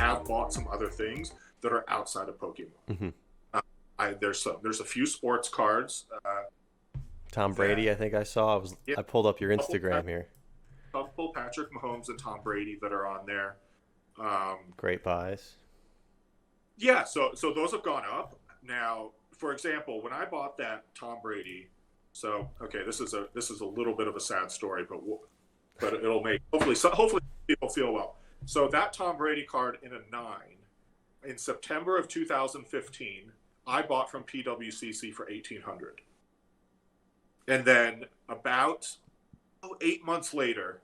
have bought some other things that are outside of Pokemon. Mm-hmm. There's a few sports cards. Tom Brady, That I think I saw. Yeah, I pulled up your couple, Instagram here. couple Patrick Mahomes and Tom Brady that are on there. Um, Great buys. yeah, so those have gone up. Now, for example, when I bought that Tom Brady, so okay, this is a little bit of a sad story, but it'll make hopefully people feel well. So that Tom Brady card in a 9 in September of 2015, I bought from PWCC for 1,800, and then about 8 months later,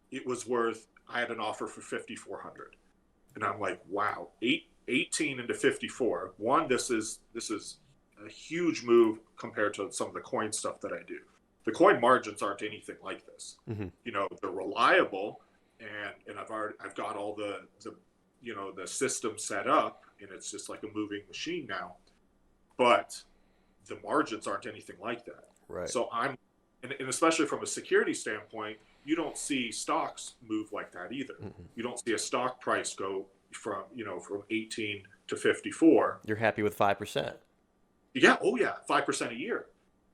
it was worth. I had an offer for 5,400, and I'm like, wow, 18 into 54. One, this is a huge move compared to some of the coin stuff that I do. The coin margins aren't anything like this. Mm-hmm. They're reliable, and I've got all the the system set up, and it's just like a moving machine now. But the margins aren't anything like that. Right. So and especially from a security standpoint, you don't see stocks move like that either. Mm-hmm. You don't see a stock price go from 18 to 54. You're happy with 5%. Yeah, oh yeah, 5% a year,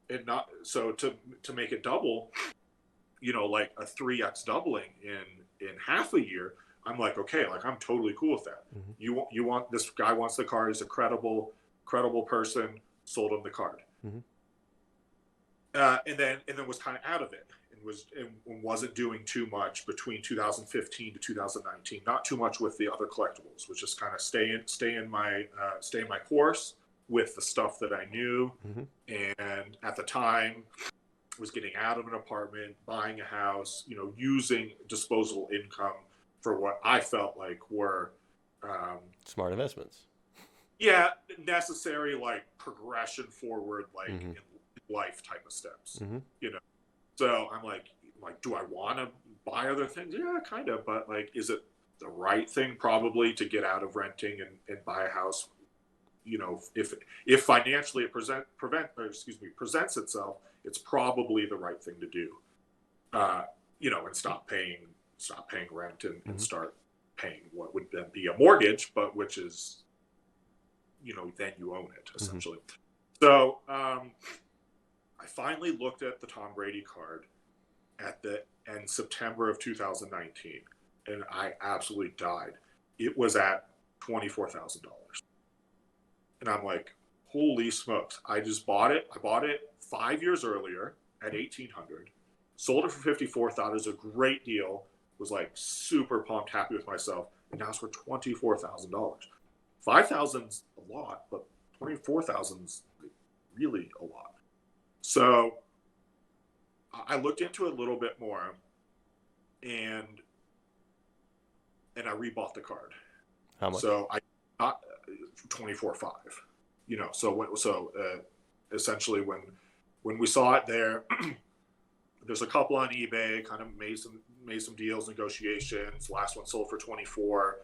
and not so to make it double, like a 3x doubling in half a year. I'm like, okay, like I'm totally cool with that. Mm-hmm. You want this guy wants the card, is a credible person, sold him the card. Mm-hmm. And then was kind of out of it, and wasn't doing too much between 2015 to 2019. Not too much with the other collectibles, was just kind of stay in my course with the stuff that I knew. Mm-hmm. And at the time, was getting out of an apartment, buying a house, using disposable income for what I felt like were smart investments. Yeah, necessary, like progression forward, like Mm-hmm. in life type of steps. Mm-hmm. So I'm like, do I want to buy other things? Yeah, kind of. But like, is it the right thing probably to get out of renting and buy a house? If financially it presents itself, it's probably the right thing to do. And stop paying rent and Mm-hmm. start paying what would then be a mortgage, but which is, then you own it essentially. Mm-hmm. So I finally looked at the Tom Brady card in September of 2019, and I absolutely died. It was at $24,000. And I'm like, holy smokes. I just bought it. I bought it 5 years earlier at 1,800, sold it for 54, thought it was a great deal, was like super pumped, happy with myself. And now it's for $24,000. 5,000's a lot, but 24,000's really a lot. So I looked into it a little bit more, and I rebought the card. How much? So I got 24.5. So essentially when we saw it there, there's a couple on eBay, kind of made some deals, negotiations. Last one sold for 24.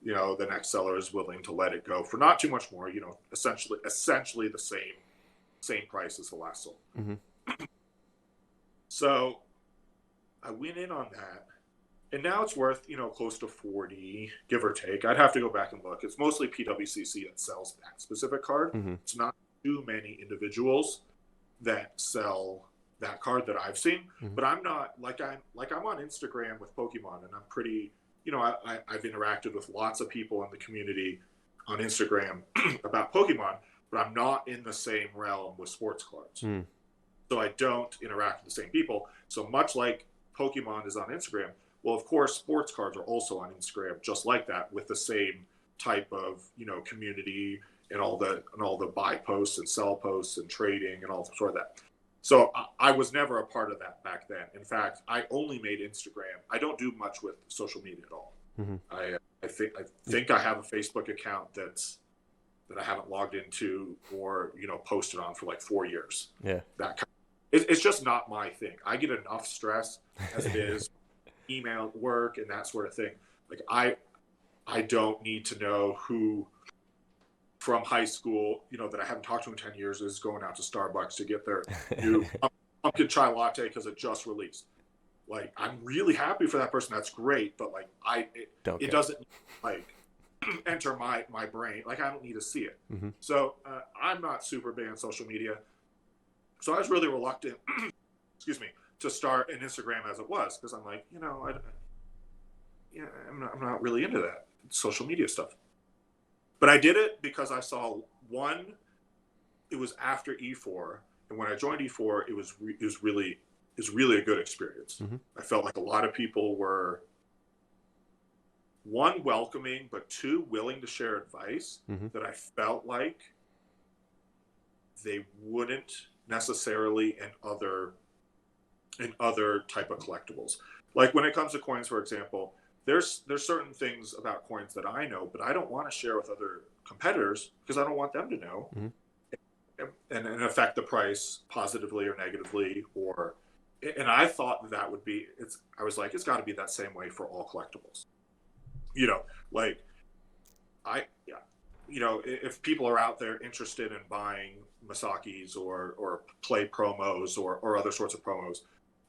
The next seller is willing to let it go for not too much more. Essentially the same price as the last sold. Mm-hmm. So I went in on that, and now it's worth close to 40, give or take. I'd have to go back and look. It's mostly PWCC that sells that specific card. Mm-hmm. It's not too many individuals that sell that card that I've seen. Mm-hmm. But I'm not I'm on Instagram with Pokemon, and I'm pretty. I've interacted with lots of people in the community on Instagram about Pokemon, but I'm not in the same realm with sports cards. Mm. So I don't interact with the same people. So much like Pokemon is on Instagram, well, of course, sports cards are also on Instagram, just like that, with the same type of community and all the buy posts and sell posts and trading and all sort of that. So I was never a part of that back then. In fact, I only made Instagram. I don't do much with social media at all. Mm-hmm. I think I have a Facebook account that I haven't logged into or posted on for like 4 years. Yeah, it's just not my thing. I get enough stress as it is, email, work, and that sort of thing. Like I don't need to know who from high school, that I haven't talked to in 10 years is going out to Starbucks to get their new pumpkin chai latte because it just released. Like, I'm really happy for that person. That's great. But like, it doesn't, like, enter my brain. Like, I don't need to see it. Mm-hmm. So I'm not super big on social media. So I was really reluctant, excuse me, to start an Instagram as it was, because I'm like, I'm not really into that social media stuff. But I did it because I saw one. It was after E4, and when I joined E4, it was really a good experience. Mm-hmm. I felt like a lot of people were, one, welcoming, but two, willing to share advice mm-hmm. that I felt like they wouldn't necessarily in other type of collectibles. Like when it comes to coins, for example, there's certain things about coins that I know, but I don't want to share with other competitors because I don't want them to know, mm-hmm. and affect the price positively or negatively. And I thought that would be, I was like, it's got to be that same way for all collectibles. Like if people are out there interested in buying Masaki's or play promos or other sorts of promos,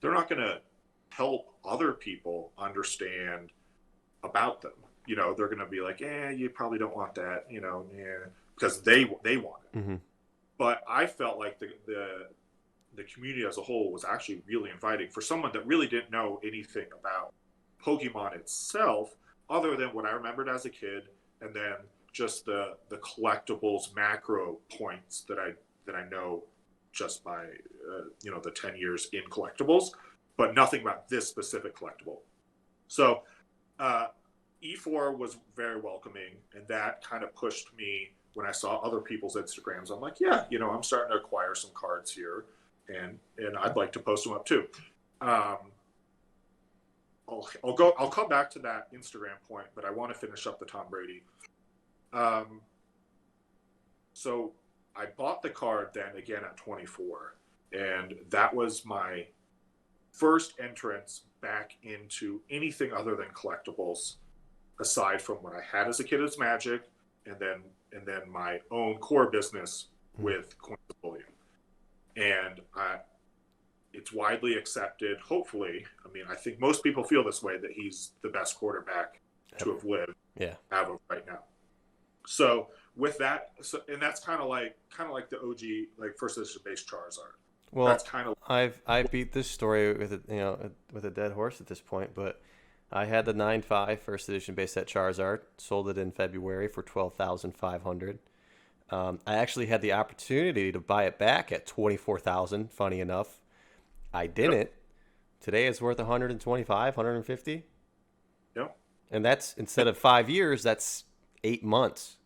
they're not going to help other people understand about them. They're going to be like, you probably don't want that, because they want it. Mm-hmm. But I felt like the community as a whole was actually really inviting for someone that really didn't know anything about Pokemon itself, other than what I remembered as a kid, and then just the collectibles macro points that I know just by the 10 years in collectibles, but nothing about this specific collectible. So E4 was very welcoming, and that kind of pushed me when I saw other people's Instagrams. I'm like, I'm starting to acquire some cards here, and I'd like to post them up too. I'll come back to that Instagram point, but I want to finish up the Tom Brady. So I bought the card then again at 24, and that was my first entrance back into anything other than collectibles, aside from what I had as a kid as Magic, and then my own core business with Coins of Bullion. And it's widely accepted, hopefully. I mean, I think most people feel this way, that he's the best quarterback to have lived out of right now. So with that, and that's kind of like the OG, like first edition base Charizard. Well, that's kind of I beat this story with a dead horse at this point, but I had the 9.5 first edition base set Charizard, sold it in February for $12,500. I actually had the opportunity to buy it back at $24,000. Funny enough, I didn't. Yep. Today it's worth $125, $150. Yep. And that's, instead of 5 years, that's 8 months.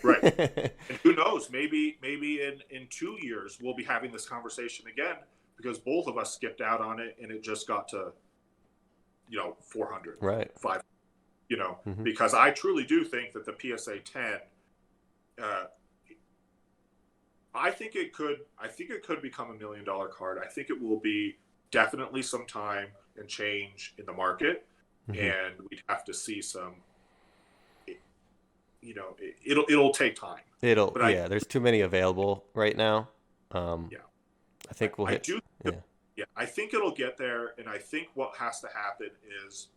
Right. And who knows? Maybe in 2 years we'll be having this conversation again, because both of us skipped out on it and it just got to 400. Right. 5. Because I truly do think that the PSA 10. I think it could become $1 million card. I think it will be definitely some time and change in the market, and we'd have to see some. It'll take time. There's too many available right now. I think we'll hit. I think it'll get there, and I think what has to happen is,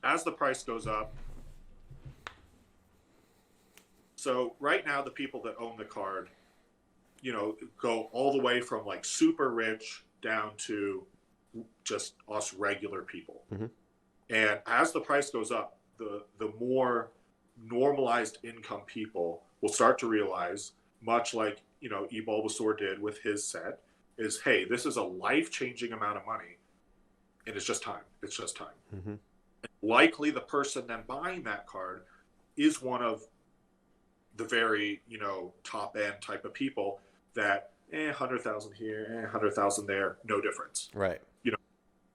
as the price goes up. So right now, the people that own the card, go all the way from like super rich down to just us regular people. Mm-hmm. And as the price goes up, the more normalized income people will start to realize, much like eBulbasaur did with his set, is, hey, this is a life-changing amount of money, and it's just time. It's just time. Mm-hmm. Likely the person then buying that card is one of the very top end type of people that 100,000 here, 100,000 there, no difference. Right.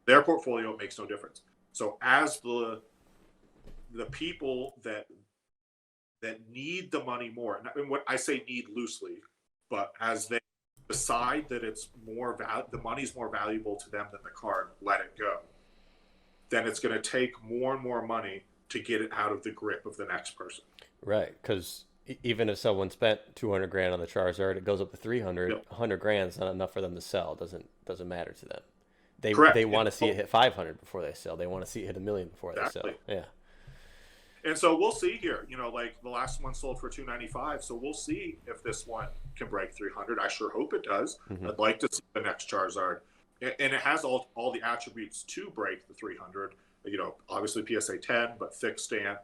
Their portfolio makes no difference. So as the people that need the money more, and what I say need loosely, but as they decide that it's the money's more valuable to them than the card, let it go. Then it's going to take more and more money to get it out of the grip of the next person. Right, because even if someone spent $200,000 on the Charizard, it goes up to $300,000. Yep. $100,000 is not enough for them to sell. Doesn't matter to them. They Correct. want to see it hit $500,000 before they sell. They want to see it hit $1 million before they sell. Exactly. Yeah. And so we'll see here. Like the last one sold for 295, so we'll see if this one can break 300. I sure hope it does. Mm-hmm. I'd like to see the next Charizard, and it has all the attributes to break the 300. Obviously PSA 10, but thick stamp,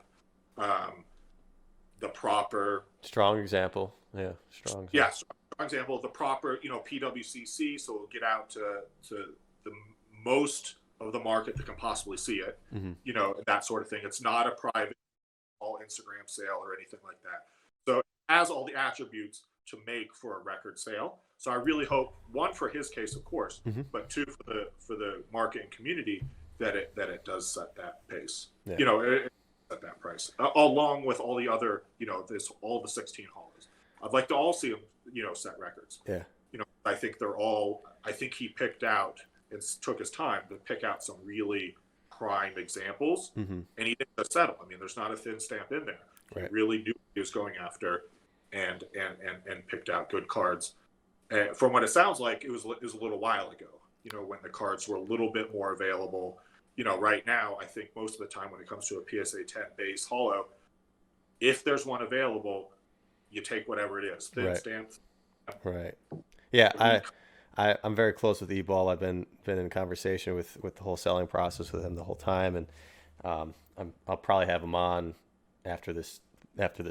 the proper strong example. Yeah, strong example. Yeah, strong example, the proper PWCC, so it'll get out to the most of the market that can possibly see it. Mm-hmm. That sort of thing. It's not a private all Instagram sale or anything like that. So it has all the attributes to make for a record sale. So I really hope, one, for his case, of course, mm-hmm. but two, for the market and community, that it does set that pace. Yeah. It at that price, along with all the other, all the 16 haulers. I'd like to all see them, set records. Yeah. I think he picked out and took his time to pick out some really prime examples, mm-hmm. and he didn't settle. I mean, there's not a thin stamp in there. Right. He really knew what he was going after, and picked out good cards. From what it sounds like, it was a little while ago. When the cards were a little bit more available. Right now, I think most of the time when it comes to a PSA 10 base holo, if there's one available, you take whatever it is. Thin right. stamp. Right. Yeah, I'm very close with E-Ball. I've been in conversation with the whole selling process with him the whole time, and I'll probably have him on after this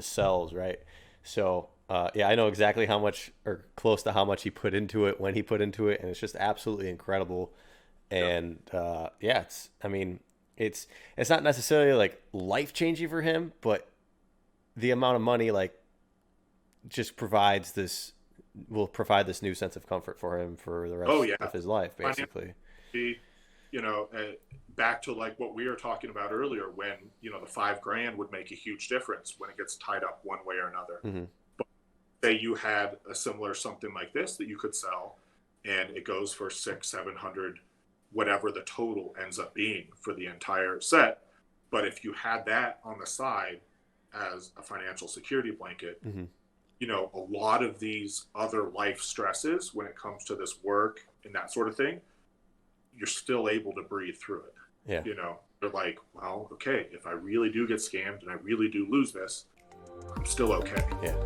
sells, right? So I know exactly how much, or close to how much he put into it when he put into it, and it's just absolutely incredible. And it's not necessarily like life changing for him, but the amount of money just will provide this new sense of comfort for him for the rest of his life, basically. Back to like what we were talking about earlier, when the $5,000 would make a huge difference when it gets tied up one way or another. Mm-hmm. But say you had a similar something like this that you could sell, and it goes for 600-700, whatever the total ends up being for the entire set. But if you had that on the side as a financial security blanket, mm-hmm. A lot of these other life stresses when it comes to this work and that sort of thing, you're still able to breathe through it. Yeah. They're like, well, okay, if I really do get scammed and I really do lose this, I'm still okay. Yeah.